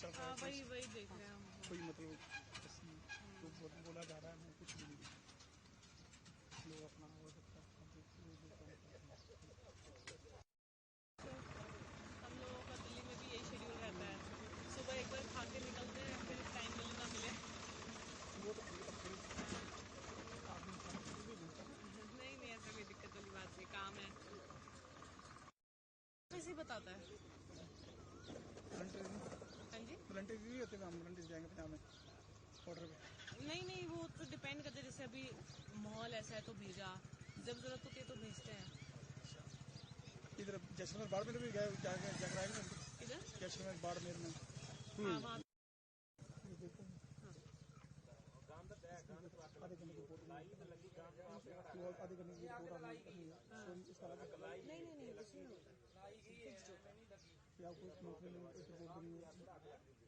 चल रहा है, वही देख रहे हैं हम। कोई मतलब जो बोला जा रहा है मैं कुछ भी नहीं देखा। लोग अपना हो सकता है हम लोगों का दिल्ली में भी यही शेड्यूल रहता है, सुबह एक बार खा के निकलते हैं, फिर टाइम मिले ना मिले। वो तो नहीं ऐसा कोई दिक्कत वाली बात नहीं, काम है ऐसे बताता है। हाँ जी, वॉलंटियर भी होते हैं, हम वॉलंटियर जाएंगे पंजाब में बॉर्डर पे। नहीं वो तो डिपेंड करता है, जैसे अभी माहौल ऐसा है तो भेजा, जब जरूरत होती है तो भेजते हैं। इधर जैसलमेर बाड़मेर में भी गए जाकर आएंगे। इधर जैसलमेर बाड़मेर में हाँ वहाँ आधे घंटे की रिपोर्ट आधे घंटे की रिपोर्ट नहीं कुछ नहीं होता, फिक्स्ड होता है। या कोई नौकरी में एक रिपोर्ट देनी है,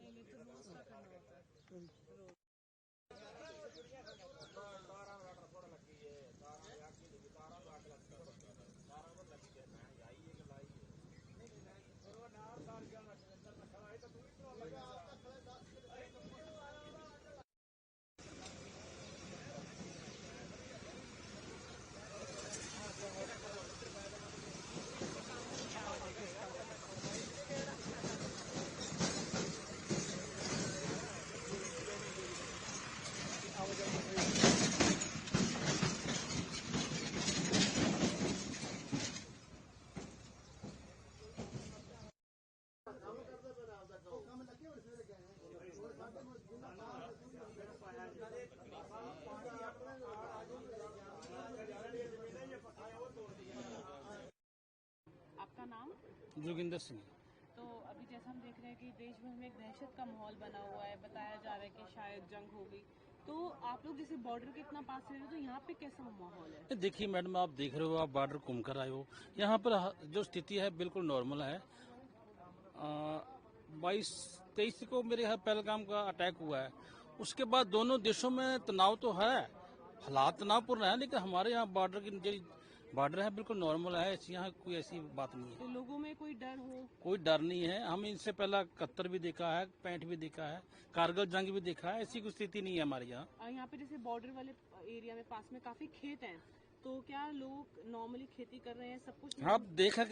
नहीं तो रोज का करना होता है। आपका नाम? जोगिंदर सिंह। तो अभी जैसा हम देख रहे हैं कि देश भर में एक दहशत का माहौल बना हुआ है, बताया जा रहा है कि शायद जंग हो गई, तो आप लोग जैसे बॉर्डर के इतना पास रह रहे हो तो यहाँ पे कैसा माहौल है? देखिए मैडम, आप देख रहे हो, आप बॉर्डर घूम कर आए हो, यहाँ पर जो स्थिति है बिल्कुल नॉर्मल है। 22-23 को मेरे यहाँ पहलगाम का अटैक हुआ है, उसके बाद दोनों देशों में तनाव तो है, हालात तनावपूर्ण है, लेकिन हमारे यहाँ बॉर्डर है बिल्कुल नॉर्मल है, यहाँ कोई ऐसी बात नहीं है। तो लोगों में कोई डर हो? कोई डर नहीं है। हम इनसे पहला 71 भी देखा है, 65 भी देखा है, कारगिल जंग भी देखा है, ऐसी कोई स्थिति नहीं है हमारे यहाँ। यहाँ पे जैसे बॉर्डर वाले एरिया में पास में काफी खेत हैं, तो क्या लोग नॉर्मली खेती कर रहे हैं सब कुछ?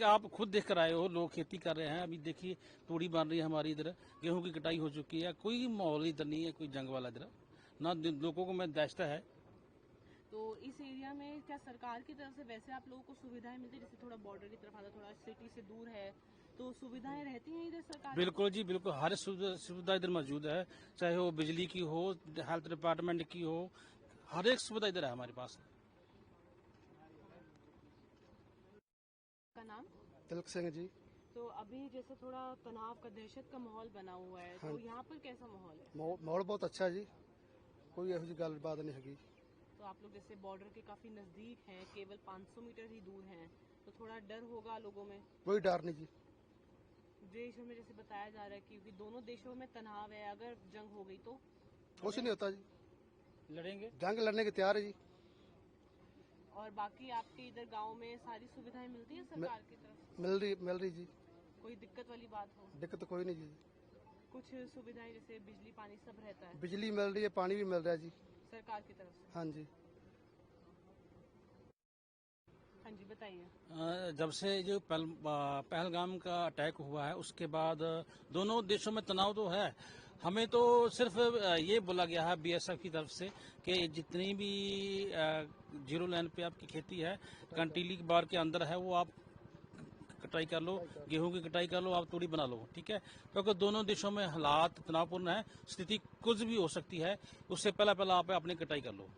आप खुद देख कर आए हो, लोग खेती कर रहे हैं। अभी देखिए तूड़ी बन रही है हमारी इधर, गेहूं की कटाई हो चुकी है, कोई माहौल इधर नहीं है, कोई जंग वाला इधर ना, लोगों को मैं दहशत है। तो इस एरिया में क्या सरकार की तरफ से वैसे आप लोगों को सुविधाएं मिलती है? जैसे थोड़ा बॉर्डर की तरफ आता, थोड़ा सिटी से दूर है, तो सुविधाएं रहती हैं इधर सरकार? बिल्कुल जी बिल्कुल, हर सुविधा इधर मौजूद है, चाहे वो बिजली की हो, हेल्थ डिपार्टमेंट की हो, हर एक सुविधा इधर है हमारे पास। का नाम? तिलक सिंह जी। तो अभी जैसे थोड़ा तनाव का, दहशत का माहौल बना हुआ है, तो यहाँ पर कैसा माहौल है? माहौल बहुत अच्छा है जी, कोई ऐसी गलबात नहीं हैगी। तो आप लोग जैसे बॉर्डर के काफी नजदीक हैं, केवल 500 मीटर ही दूर हैं, तो थोड़ा डर होगा लोगों में? कोई डर नहीं जी। देशों में जैसे बताया जा रहा है क्योंकि दोनों देशों में तनाव है, अगर जंग हो गई तो? कुछ नहीं होता जी, लड़ेंगे, जंग लड़ने के तैयार है जी। और बाकी आपके इधर गांव में सारी सुविधाएं मिलती हैं सरकार की तरफ? मिल रही जी। कोई दिक्कत वाली बात हो? दिक्कत कोई नहीं जी। कुछ सुविधाएं जैसे बिजली पानी सब रहता है? बिजली मिल रही है, पानी भी मिल रहा है जी सरकार की तरफ से? हाँ जी। हाँ जी बताइए। जब से जो पहलगाम का अटैक हुआ है उसके बाद दोनों देशों में तनाव तो है। हमें तो सिर्फ ये बोला गया है बीएसएफ की तरफ से कि जितनी भी जीरो लाइन पे आपकी खेती है, कंटीली बार के अंदर है, वो आप कटाई कर लो, गेहूं की कटाई कर लो, आप तूड़ी बना लो, ठीक है, क्योंकि दोनों देशों में हालात तनावपूर्ण है, स्थिति कुछ भी हो सकती है, उससे पहला आप अपनी कटाई कर लो।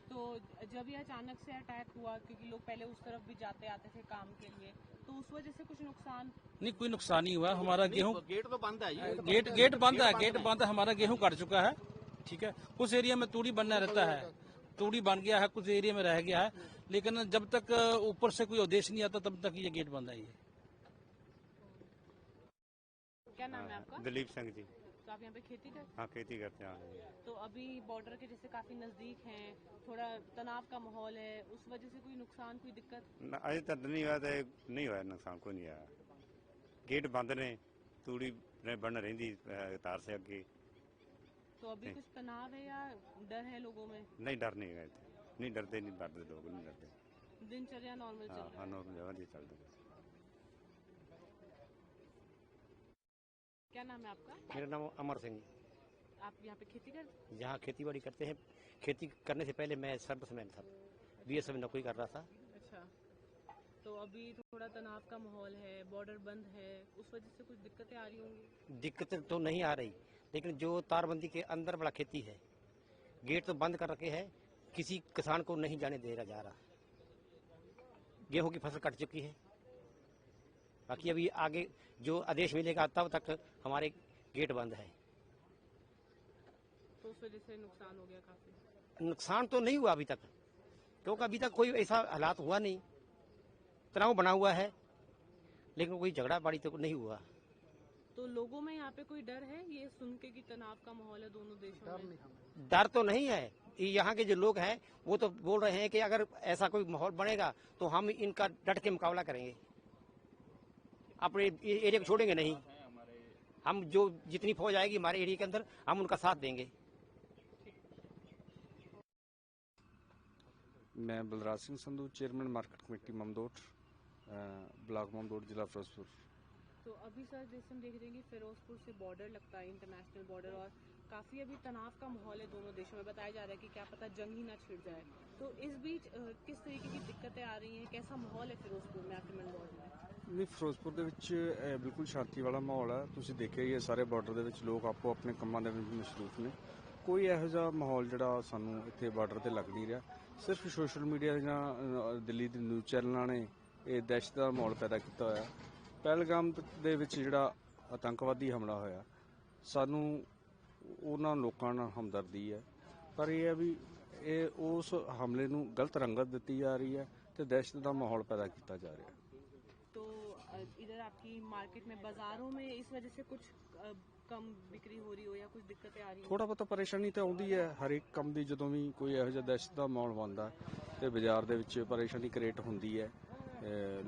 तो जब ये अचानक से अटैक हुआ, क्योंकि लोग पहले उस तरफ भी जाते आते थे काम के लिए, तो उस वजह से कुछ नुकसान? नहीं, कोई नुकसान नहीं हुआ। हमारा गेहूं, गेट तो बंद है, गेट बंद है, हमारा गेहूं कट चुका है, ठीक है। कुछ एरिया में तूड़ी बनना रहता है, तूड़ी बन गया है, कुछ एरिया में रह गया है, लेकिन जब तक ऊपर से कोई उद्देश्य नहीं आता तब तक ये गेट बंद है। ये क्या नाम है आपका? दिलीप सिंह जी। तो आप यहाँ पे खेती करते? हाँ, खेती करते हैं। तो अभी बॉर्डर के जैसे काफी नजदीक हैं, थोड़ा तनाव का माहौल है, उस वजह से कोई नुकसान, कोई दिक्कत? अजे तक नहीं हुआ, तो नहीं हुआ नुकसान, कोई नहीं आया। गेट बंद ने, तूड़ी बन रही तार से अगे। तो अभी कुछ तनाव है या डर है लोगों में? नहीं, डर नहीं है इत्थे। नहीं डरते, नहीं डरते लोग, नहीं डरते। दिनचर्या नॉर्मल चल हाँ रहा हाँ, है? नॉर्मल जगह चल रही है। क्या नाम है आपका? मेरा नाम अमर सिंह। आप यहाँ पे खेती कर? यहाँ खेती बाड़ी करते हैं। खेती करने से पहले मैं सर्विसमैन था, बीएसएफ में नौकरी कर रहा था। अच्छा, तो अभी थोड़ा तनाव का माहौल है, बॉर्डर बंद है, उस वजह से कुछ दिक्कतें आ रही होंगी? दिक्कतें तो नहीं आ रही, लेकिन जो तारबंदी के अंदर बड़ा खेती है, गेट तो बंद कर रखे हैं, किसी किसान को नहीं जाने दे जा रहा। गेहूं की फसल कट चुकी है, बाकी अभी आगे जो आदेश मिलेगा तब तक हमारे गेट बंद है। तो उस वजह से नुकसान हो गया काफी? नुकसान तो नहीं हुआ अभी तक, क्योंकि अभी तक कोई ऐसा हालात हुआ नहीं। तनाव बना हुआ है, लेकिन कोई झगड़ा बाड़ी तो नहीं हुआ। तो लोगों में यहाँ पे कोई डर है ये सुन के कि तनाव का माहौल है दोनों देशों में? डर तो नहीं है। यहाँ के जो लोग हैं वो तो बोल रहे हैं कि अगर ऐसा कोई माहौल बनेगा तो हम इनका डट के मुकाबला करेंगे, अपने एरिया को छोड़ेंगे नहीं। हम जो जितनी फौज आएगी हमारे एरिया के अंदर, हम उनका साथ देंगे। मैं Balraj Singh Sandhu, chairman market committee Mamdot, block Mamdot, जिला फिरोजपुर। तो अभी सर जैसे हम देख रहे हैं कि फिरोजपुर से बॉर्डर लगता है, इंटरनेशनल बॉर्डर, और काफी अभी तनाव का माहौल है दोनों देशों में। बताया जा रहा है कि क्या पता जंग ही ना छिड़ जाए। तो इस बीच किस तरीके की दिक्कतें आ रही हैं, कैसा माहौल है फिरोजपुर में, आपके मंदसौर में? ਨਹੀਂ, ਫਿਰੋਜ਼ਪੁਰ ਦੇ ਵਿੱਚ ਬਿਲਕੁਲ ਸ਼ਾਂਤੀ ਵਾਲਾ ਮਾਹੌਲ ਹੈ। ਤੁਸੀਂ ਦੇਖਿਆ ਹੀ ਹੈ, ਸਾਰੇ ਬਾਰਡਰ ਦੇ ਵਿੱਚ ਲੋਕ ਆਪੋ ਆਪਣੇ ਕੰਮਾਂ ਦੇ ਵਿੱਚ ਮਸਰੂਫ ਨੇ। ਕੋਈ ਇਹੋ ਜਿਹਾ ਮਾਹੌਲ ਜਿਹੜਾ ਸਾਨੂੰ ਇੱਥੇ ਬਾਰਡਰ ਤੇ ਲੱਗ ਨਹੀਂ ਰਿਹਾ। ਸਿਰਫ ਸੋਸ਼ਲ ਮੀਡੀਆ ਜਾਂ ਦਿੱਲੀ ਦੇ ਨਿਊਜ਼ ਚੈਨਲਾਂ ਨੇ ਇਹ ਦਹਿਸ਼ਤ ਦਾ ਮਾਹੌਲ ਪੈਦਾ ਕੀਤਾ ਹੋਇਆ। ਪਹਿਲਗਾਮ ਦੇ ਵਿੱਚ ਜਿਹੜਾ ਆਤੰਕਵਾਦੀ ਹਮਲਾ ਹੋਇਆ, ਸਾਨੂੰ ਉਹਨਾਂ ਲੋਕਾਂ ਨਾਲ ਹਮਦਰਦੀ ਹੈ, ਪਰ ਇਹ ਹੈ ਵੀ ਇਹ ਉਸ ਹਮਲੇ ਨੂੰ ਗਲਤ ਰੰਗਤ ਦਿੱਤੀ ਜਾ ਰਹੀ ਹੈ ਤੇ ਦਹਿਸ਼ਤ ਦਾ ਮਾਹੌਲ ਪੈਦਾ ਕੀਤਾ ਜਾ ਰਿਹਾ। तो इधर आपकी मार्केट में, बाजारों में इस वजह से कुछ कम बिक्री हो रही हो या कुछ दिक्कतें आ रही हो? ਥੋੜਾ ਬਹੁਤਾ ਪਰੇਸ਼ਾਨੀ ਤਾਂ ਆਉਂਦੀ ਹੈ ਹਰੇਕ ਕੰਮ ਦੀ। ਜਦੋਂ ਵੀ ਕੋਈ ਇਹੋ ਜਿਹਾ ਦਹਿਸ਼ਤ ਦਾ ਮਾਹੌਲ ਬਣਦਾ ਤੇ ਬਾਜ਼ਾਰ ਦੇ ਵਿੱਚ ਪਰੇਸ਼ਾਨੀ ਕ੍ਰੀਏਟ ਹੁੰਦੀ ਹੈ।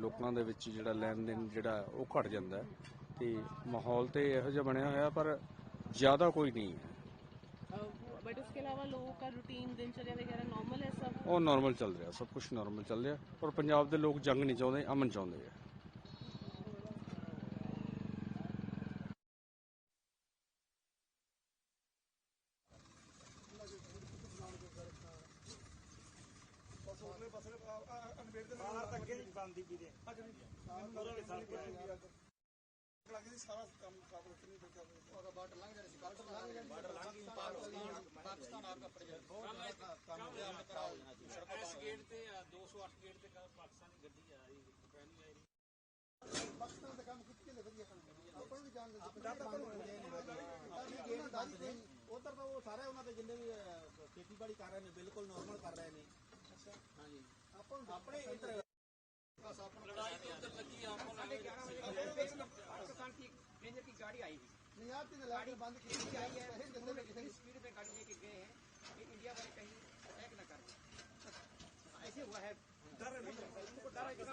ਲੋਕਾਂ ਦੇ ਵਿੱਚ ਜਿਹੜਾ ਲੈਣ ਦੇਣ ਜਿਹੜਾ ਉਹ ਘਟ ਜਾਂਦਾ ਹੈ ਤੇ ਮਾਹੌਲ ਤੇ ਇਹੋ ਜਿਹਾ ਬਣਿਆ ਹੋਇਆ, ਪਰ ਜ਼ਿਆਦਾ ਕੋਈ ਨਹੀਂ ਹੈ। बट उसके अलावा लोगों का रूटीन, दिनचर्या वगैरह नॉर्मल है सब? ਉਹ ਨਾਰਮਲ ਚੱਲ ਰਿਹਾ, ਸਭ ਕੁਝ ਨਾਰਮਲ ਚੱਲ ਰਿਹਾ। ਔਰ ਪੰਜਾਬ ਦੇ ਲੋਕ ਜੰਗ ਨਹੀਂ ਚਾਹੁੰਦੇ, ਅਮਨ ਚਾਹੁੰਦੇ ਆ। ਸਾਰਾ ਕੰਮ ਸਾਫ ਰੱਖਣੀ ਉਹਦਾ ਬਾਰਡਰ ਲੰਘ ਜਾਣੀ ਸੀ, ਬਾਰਡਰ ਲੰਘ ਗਈ, ਪਾਕਿਸਤਾਨ ਆ ਕੇ ਆਪਣੇ ਕੰਮ ਕਰਾਓ ਇਸ ਗੇਟ ਤੇ 208 ਗੇਟ ਤੇ ਪਾਕਿਸਤਾਨੀ ਗੱਡੀ ਆ ਰਹੀ ਹੈ। ਪਾਕਿਸਤਾਨ ਦਾ ਕੰਮ ਕਿੱਥੇ ਵਧੀਆ ਕੰਮ ਆਪਾਂ ਨੂੰ ਵੀ ਜਾਣ ਦੇ ਉਧਰ ਤਾਂ ਉਹ ਸਾਰੇ ਉਹਨਾਂ ਦੇ ਜਿੰਨੇ ਵੀ ਖੇਤੀਬਾੜੀ ਕਰ ਰਹੇ ਨੇ ਬਿਲਕੁਲ ਨਾਰਮਲ ਕਰ ਰਹੇ ਨੇ। ਅੱਛਾ, ਹਾਂਜੀ, ਆਪਾਂ ਆਪਣੇ ਇੱਧਰ लड़ाई तो उधर लगी है। पाकिस्तान की रेंजर की गाड़ी आई थी, नहीं आपकी गाड़ी बंद की आई है, कितनी स्पीड में गाड़ी लेके गए हैं कि इंडिया वाले कहीं अटैक न कर। ऐसे हुआ है, डर है, उनको डर है कि